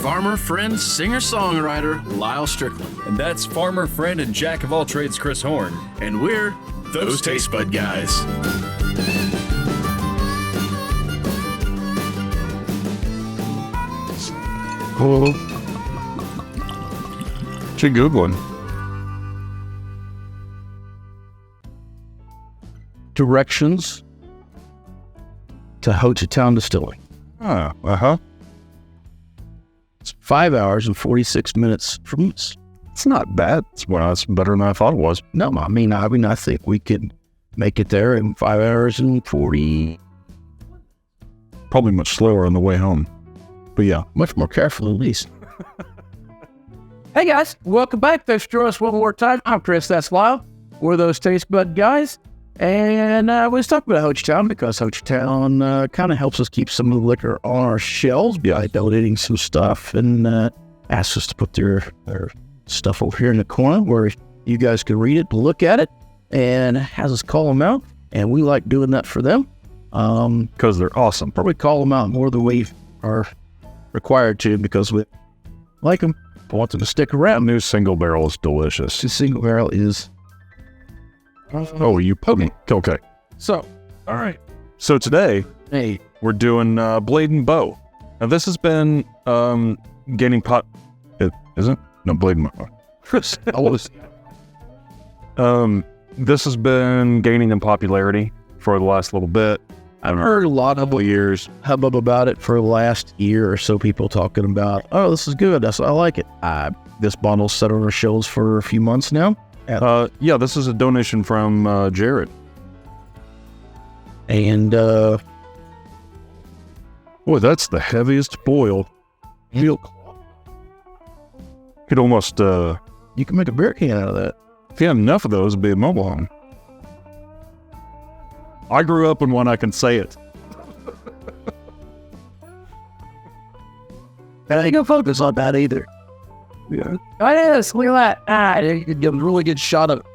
farmer, friend, singer-songwriter, Lyal Strickland. And that's farmer, friend, and jack of all trades, Chris Horn. And we're those Tastebud guys. Oh. What you Googling? Directions to Hochatown Distilling. Oh, uh-huh. It's 5 hours and 46 minutes from us. It's not bad. It's better than I thought it was. No, I mean, I think we could make it there in 5 hours and 40. Probably much slower on the way home. But yeah. Much more careful, at least. Hey guys, welcome back. Thanks for joining us one more time. I'm Chris, that's Lyal. We're those Tastebud guys. And we was talking about Hochatown because Hochatown kind of helps us keep some of the liquor on our shelves by donating some stuff and asks us to put their stuff over here in the corner where you guys can read it, look at it, and has us call them out. And we like doing that for them. Because they're awesome. Probably call them out more than we are required to because we like them. Want them to stick around. New single barrel is delicious. The single barrel is... Oh, you put me. Okay. So, all right. So today, Hey, we're doing Blade and Bow. Now this has been gaining is it? No, Blade and Bow. This has been gaining in popularity for the last little bit. I've heard a lot of years. hubbub about it for the last year or so. People talking about, oh, this is good. I like it. This bottle's set on our shelves for a few months now. Yeah, this is a donation from Jared. And Boy, that's the heaviest boil. you Could almost, can make a beer can out of that. if you have enough of those, it'd be a mobile home. I grew up in one, I can say it. And I ain't gonna focus on that either. Yeah. It is. Look at that. You could get a really good shot of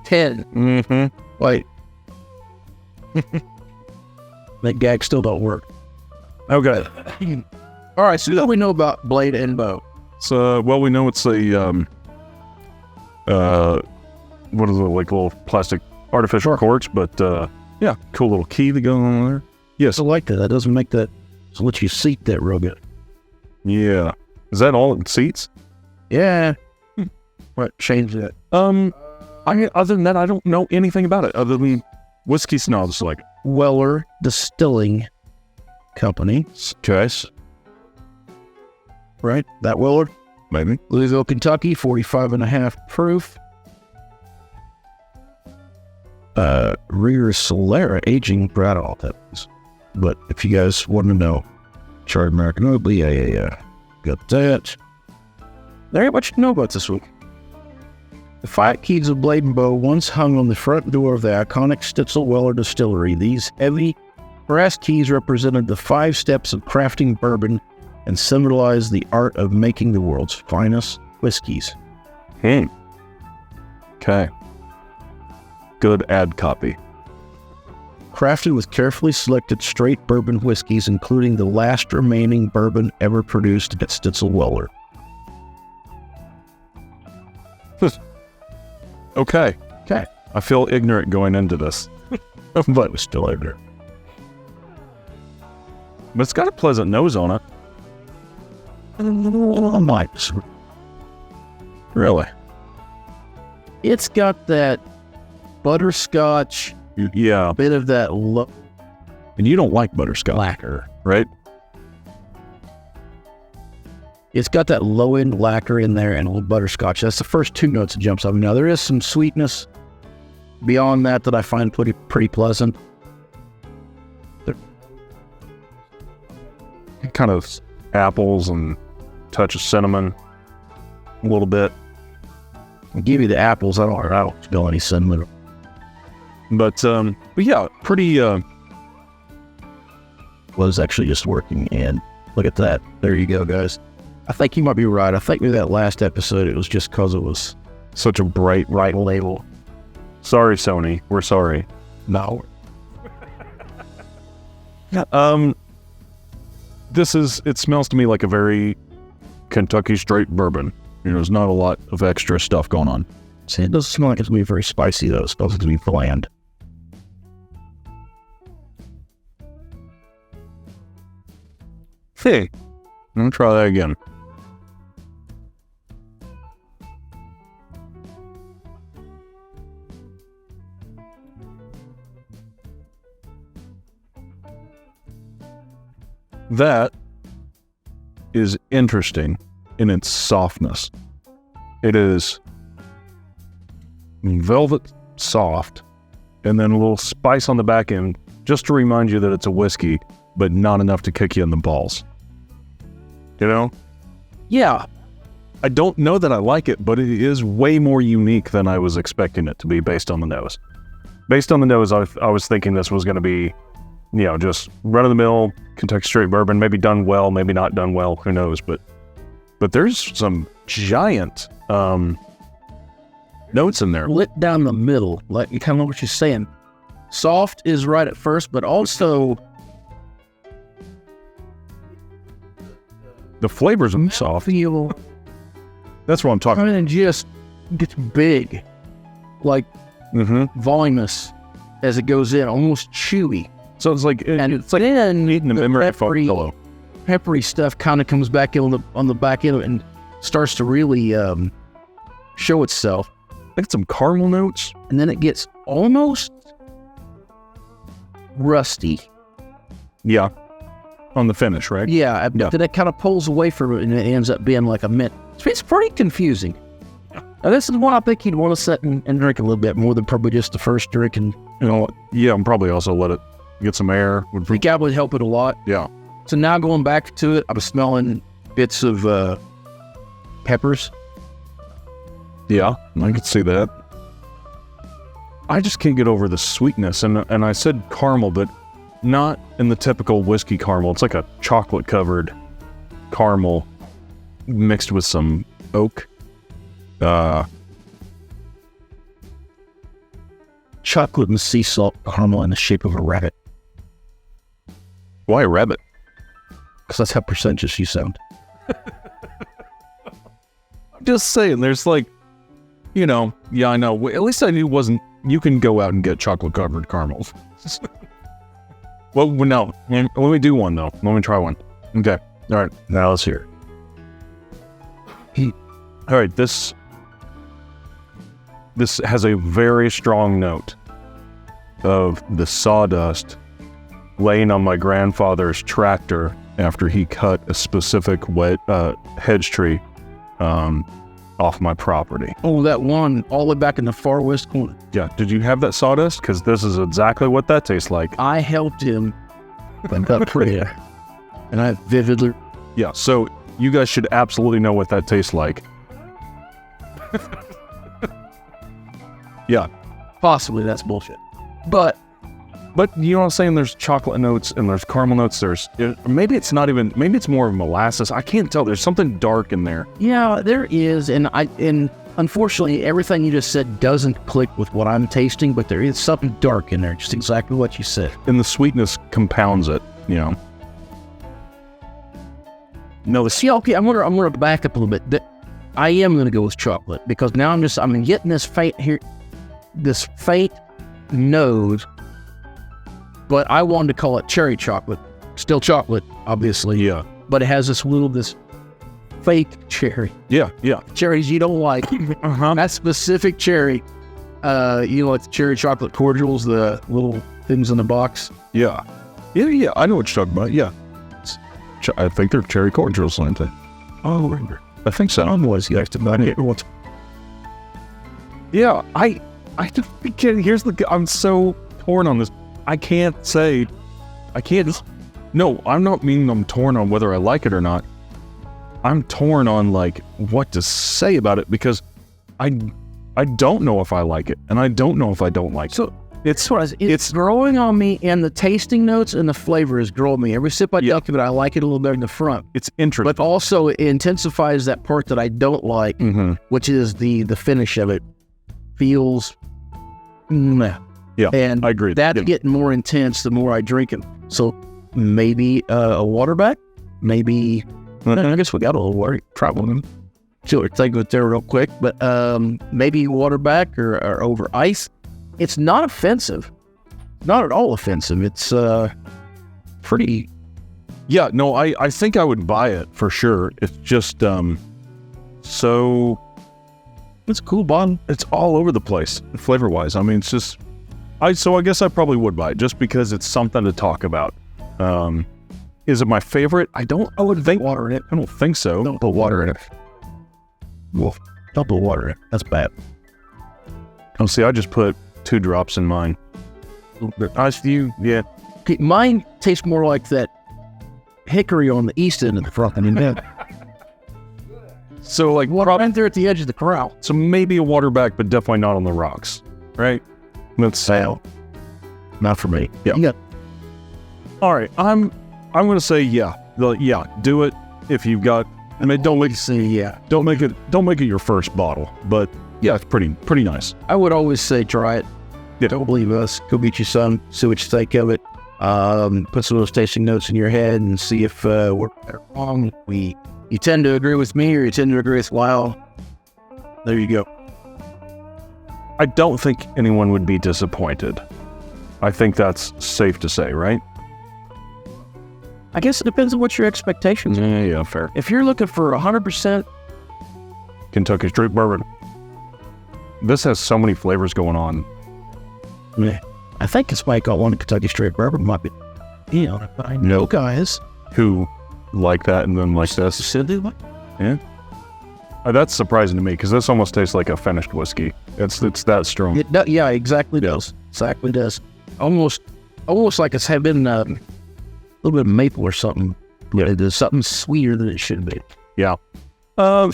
10. Mm-hmm. Wait. That gag still don't work. Okay. All right, so what do we know about Blade and Bow? So, well, we know it's a, what is it, like little plastic artificial corks, but, yeah, cool little key to go on there. Yes. I like that. That doesn't make that, so let you seat that real good. Yeah. Is that all it seats? Yeah. What, change that. Other than that, I don't know anything about it other than whiskey snobs like. Weller Distilling Company. Okay. Right? That Weller? Maybe. Louisville, Kentucky, 45.5 proof. Rear Solera aging Bradall. That was. But if you guys want to know, Charred American Oak, yeah. Got that. There ain't much to know about this one. The 5 keys of Blade and Bow once hung on the front door of the iconic Stitzel Weller distillery. These heavy brass keys represented the 5 steps of crafting bourbon and symbolized the art of making the world's finest whiskeys. Okay. Good ad copy. Crafted with carefully selected straight bourbon whiskeys, including the last remaining bourbon ever produced at Stitzel Weller. Okay. Okay. I feel ignorant going into this. But we're still ignorant. But it's got a pleasant nose on it. Might. Really? It's got that butterscotch, Yeah. bit of that low And you don't like butterscotch, lacquer. right? It's got that low-end lacquer in there and a little butterscotch. That's the first 2 notes that jumps up. Now, there is some sweetness beyond that I find pretty pleasant. Kind of apples and touch of cinnamon a little bit. I'll give you the apples. I don't smell any cinnamon. But yeah, pretty Was actually just working, and look at that. There you go, guys. I think you might be right. I think maybe that last episode, it was just because it was such a bright label. Sorry, Sony. We're sorry. No. It smells to me like a very Kentucky straight bourbon. There's not a lot of extra stuff going on. See, it doesn't smell like it's going to be very spicy, though. It smells like it's going to be bland. Hey, I'm going to try that again. That is interesting in its softness. It is velvet soft, and then a little spice on the back end, just to remind you that it's a whiskey, but not enough to kick you in the balls. You know? Yeah. I don't know that I like it, but it is way more unique than I was expecting it to be based on the nose. Based on the nose, I was thinking this was going to be, just run-of-the-mill Kentucky straight bourbon, maybe done well, maybe not done well, who knows, but there's some giant notes in there. Lit down the middle, like you kind of know what you're saying. Soft is right at first, but also the flavors are soft. feel That's what I'm talking about. and just gets big, like voluminous as it goes in, almost chewy. So it's like it's like then eating a the memory foam pillow. peppery stuff kind of comes back in on the back end of it and starts to really show itself. I think some caramel notes. And then it gets almost rusty. Yeah, on the finish, right? Yeah, but then it kind of pulls away from it and it ends up being like a mint. It's pretty confusing. Now, this is one I think you'd want to sit and drink a little bit more than probably just the first drink. And Yeah, I'm probably also let it get some air. I think that would help it a lot. Yeah. So now going back to it, I'm smelling bits of peppers. Yeah, I can see that. I just can't get over the sweetness, and I said caramel, but not in the typical whiskey caramel. It's like a chocolate-covered caramel mixed with some oak. Chocolate and sea salt caramel in the shape of a rabbit. Why a rabbit? Because that's how pretentious you sound. I'm just saying, there's like, yeah, I know. At least I knew it wasn't. You can go out and get chocolate-covered caramels. Well, no. Let me do one, though. Let me try one. Okay. All right. Now let's hear it. All right. This has a very strong note of the sawdust laying on my grandfather's tractor after he cut a specific hedge tree off my property. Oh, that one all the way back in the far west corner. Yeah. Did you have that sawdust? Because this is exactly what that tastes like. I helped him with that prayer, and I vividly. Yeah. So you guys should absolutely know what that tastes like. Yeah. Possibly that's bullshit, but you know what I'm saying? There's chocolate notes and there's caramel notes. Maybe it's not even. Maybe it's more of molasses. I can't tell. There's something dark in there. yeah, there is, and unfortunately, everything you just said doesn't click with what I'm tasting. But there is something dark in there, just exactly what you said. And the sweetness compounds it. No, See, okay, I'm gonna back up a little bit. I am gonna go with chocolate because now I'm getting this faint nose, but I wanted to call it cherry chocolate. Still chocolate, obviously. Yeah. But it has this fake cherry. Yeah. Cherries you don't like. That specific cherry. Like the cherry chocolate cordials, the little things in the box. Yeah. I know what you're talking about. Yeah. I think they're cherry cordials, aren't they? Oh, I think so. was you to buy it. Yeah. I just can't. I'm so torn on this. I can't. No, I'm not meaning I'm torn on whether I like it or not. I'm torn on like what to say about it because I don't know if I like it and I don't know if I don't like it. It's growing on me, and the tasting notes and the flavor is growing me. Every sip I take of it, I like it a little better in the front. It's interesting, but also it intensifies that part that I don't like, which is the finish of it. Feels, yeah, and I agree. That's getting more intense the more I drink it. So maybe a waterback, maybe I guess we got a little worried. Try one. See what take it there real quick. But maybe water back or over ice. It's not offensive. Not at all offensive. It's pretty. Yeah, no, I think I would buy it for sure. It's just so It's a cool bottle. it's all over the place flavor wise. I mean, it's just I guess I probably would buy it just because it's something to talk about. Is it my favorite? I wouldn't think Water in it. I don't think so. Don't put water in it. Wolf. Don't put water in it. That's bad. Oh, see, I just put 2 drops in mine. Ice view, yeah. Okay, mine tastes more like that hickory on the east end of the front end. So like Right there at the edge of the corral. so maybe a water back, but definitely not on the rocks, right? That's Sale. Not for me. Yeah. You got all right. I'm gonna say yeah. Yeah, do it if you've got. I mean, don't make it your first bottle, but yeah, it's pretty nice. I would always say try it. Yeah. Don't believe us. Go get you some. See what you think of it. Put some of those tasting notes in your head and see if we're wrong. You tend to agree with me or you tend to agree with Lyal. There you go. I don't think anyone would be disappointed. I think that's safe to say, right? I guess it depends on what your expectations are. Yeah, fair. If you're looking for 100%, Kentucky Straight Bourbon. This has so many flavors going on. I think this might got one Kentucky Straight Bourbon. Might be, but I know guys Who like that and then like this. said they like. That's surprising to me because this almost tastes like a finished whiskey. It's that strong. Yeah, exactly does. Exactly does. Almost like it's had been a little bit of maple or something. Yeah, it is something sweeter than it should be. Yeah. All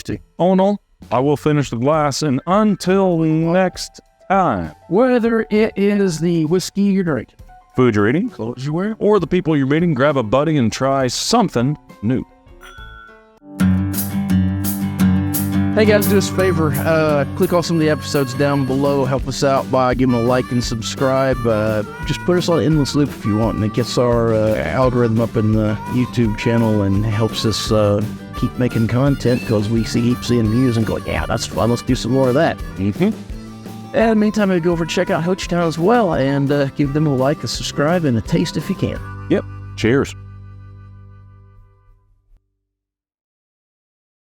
in all, I will finish the glass, and until next time, Whether it is the whiskey you're drinking, food you're eating, clothes you wear, or the people you're meeting, grab a buddy and try something new. hey guys, do us a favor. Click on some of the episodes down below. Help us out by giving a like and subscribe. Just put us on Endless Loop if you want, and it gets our algorithm up in the YouTube channel and helps us keep making content because we keep seeing views and go, yeah, that's fun. Let's do some more of that. Mm-hmm. And meantime, go over and check out Hochtown as well and give them a like, a subscribe, and a taste if you can. Yep. Cheers.